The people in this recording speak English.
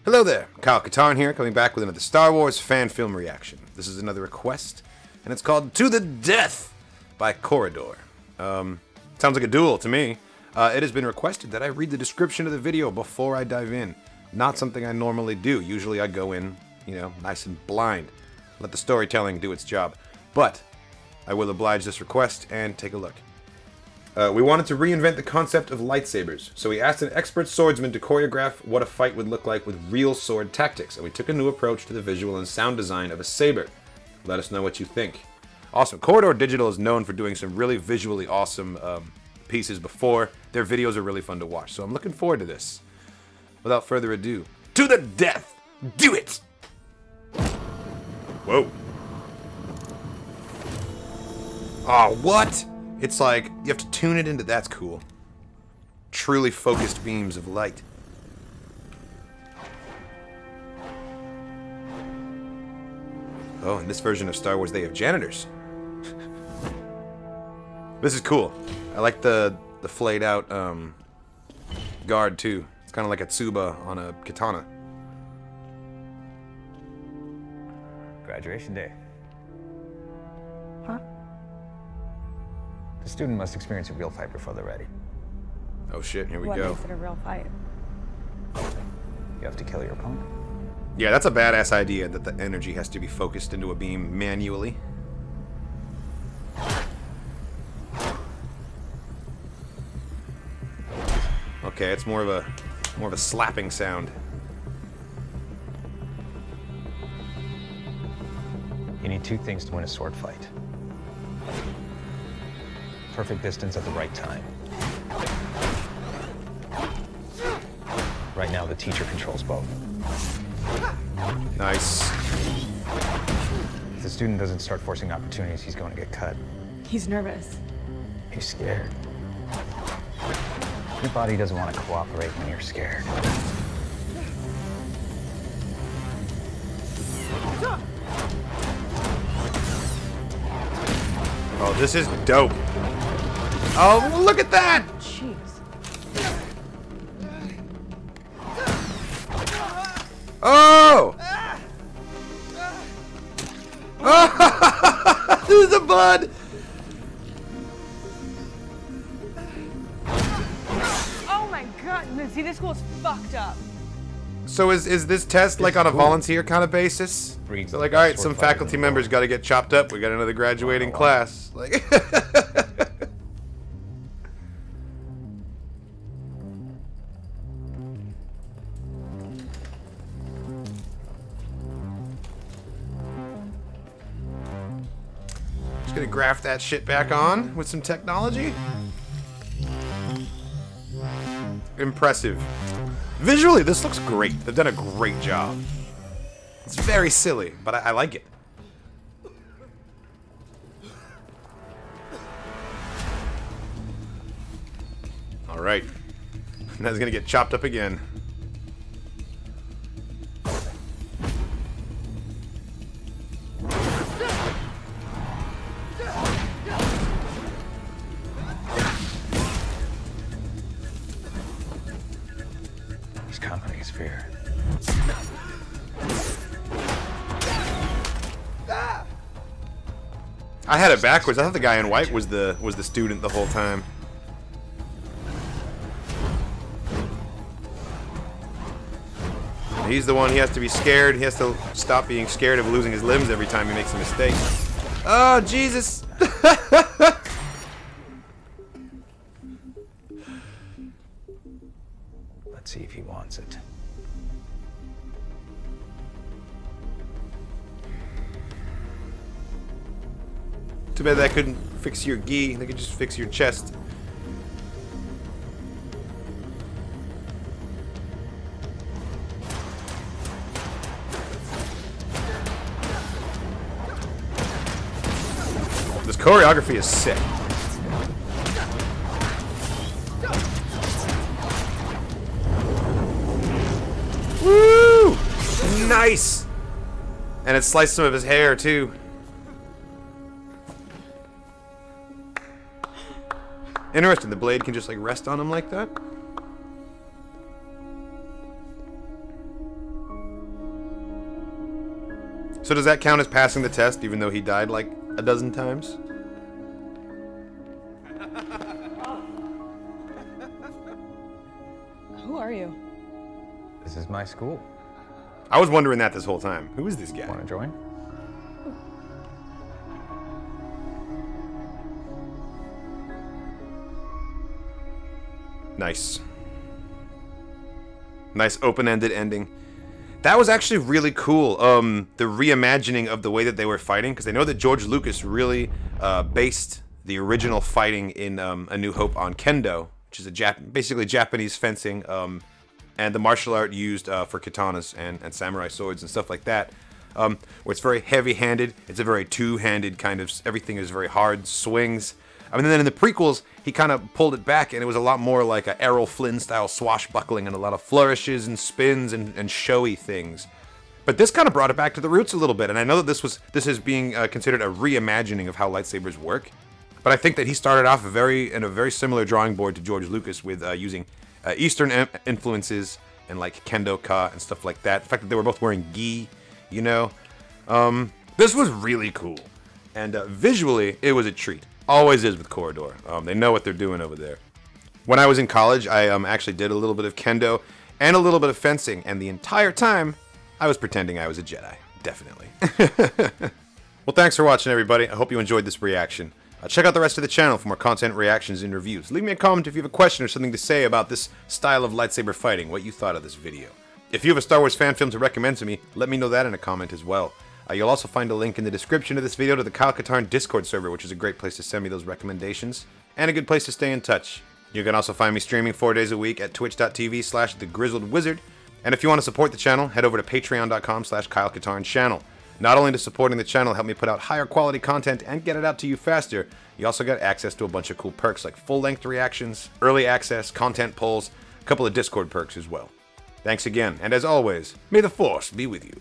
Hello there, Kyle Katarn here, coming back with another Star Wars fan film reaction. This is another request, and it's called To the Death by Corridor. Sounds like a duel to me. It has been requested that I read the description of the video before I dive in. Not something I normally do. Usually I go in, you know, nice and blind. Let the storytelling do its job. But I will oblige this request and take a look. We wanted to reinvent the concept of lightsabers, so we asked an expert swordsman to choreograph what a fight would look like with real sword tactics, and we took a new approach to the visual and sound design of a saber. Let us know what you think. Awesome. Corridor Digital is known for doing some really visually awesome pieces before. Their videos are really fun to watch, so I'm looking forward to this. Without further ado, to the death! Do it! Whoa. Oh, what? It's like, you have to tune it into, that's cool. Truly focused beams of light. Oh, in this version of Star Wars, they have janitors. This is cool. I like the flayed out guard, too. It's kind of like a tsuba on a katana. Graduation day. Huh? The student must experience a real fight before they're ready. Oh shit, here we What go. makes it a real fight? You have to kill your opponent. Yeah, that's a badass idea that the energy has to be focused into a beam manually. Okay, it's more of a slapping sound. You need two things to win a sword fight. Perfect distance at the right time. Right now, the teacher controls both. Nice. If the student doesn't start forcing opportunities, he's going to get cut. He's nervous. He's scared. Your body doesn't want to cooperate when you're scared. Oh, this is dope. Oh, look at that! Jeez. Oh! Oh! This is the blood! Oh my god! See, this school's fucked up. So is this test like on a volunteer kind of basis? So like, alright, some faculty members gotta get chopped up. We got another graduating class. Like Just gonna graft that shit back on with some technology. Impressive. Visually, this looks great. They've done a great job. It's very silly, but I like it. Alright. Now he's gonna get chopped up again. His company is fear. I had it backwards. I thought the guy in white was the student the whole time. He's the one. He has to be scared. He has to stop being scared of losing his limbs every time he makes a mistake. Oh, Jesus! Let's see if he wants it. Too bad that couldn't fix your gi. They could just fix your chest. This choreography is sick. Woo! Nice! And it sliced some of his hair, too. Interesting, the blade can just like rest on him like that. So does that count as passing the test, even though he died like a dozen times? Who are you? This is my school. I was wondering that this whole time. Who is this guy? Want to join? Nice. Nice open-ended ending. That was actually really cool. The reimagining of the way that they were fighting, because I know that George Lucas really based the original fighting in A New Hope on kendo, which is basically Japanese fencing, and the martial art used for katanas and samurai swords and stuff like that, where it's very heavy-handed. It's a very two-handed kind of, everything is very hard, swings. I mean, then in the prequels, he kind of pulled it back, and it was a lot more like a Errol Flynn-style swashbuckling and a lot of flourishes and spins and showy things. But this kind of brought it back to the roots a little bit, and I know that this is being considered a reimagining of how lightsabers work. But I think that he started off in a very similar drawing board to George Lucas with using Eastern influences and like kendo-ka and stuff like that. The fact that they were both wearing gi, you know. This was really cool, and visually, it was a treat. Always is with Corridor. They know what they're doing over there. When I was in college, I actually did a little bit of kendo and a little bit of fencing, and the entire time, I was pretending I was a Jedi. Definitely. Well, thanks for watching, everybody. I hope you enjoyed this reaction. Check out the rest of the channel for more content, reactions, and reviews. Leave me a comment if you have a question or something to say about this style of lightsaber fighting, what you thought of this video. If you have a Star Wars fan film to recommend to me, let me know that in a comment as well. You'll also find a link in the description of this video to the Kyle Katarn Discord server, which is a great place to send me those recommendations, and a good place to stay in touch. You can also find me streaming 4 days a week at twitch.tv/thegrizzledwizard, and if you want to support the channel, head over to patreon.com/Kyle Katarn channel. Not only does supporting the channel help me put out higher quality content and get it out to you faster, you also get access to a bunch of cool perks like full-length reactions, early access, content polls, a couple of Discord perks as well. Thanks again, and as always, may the Force be with you.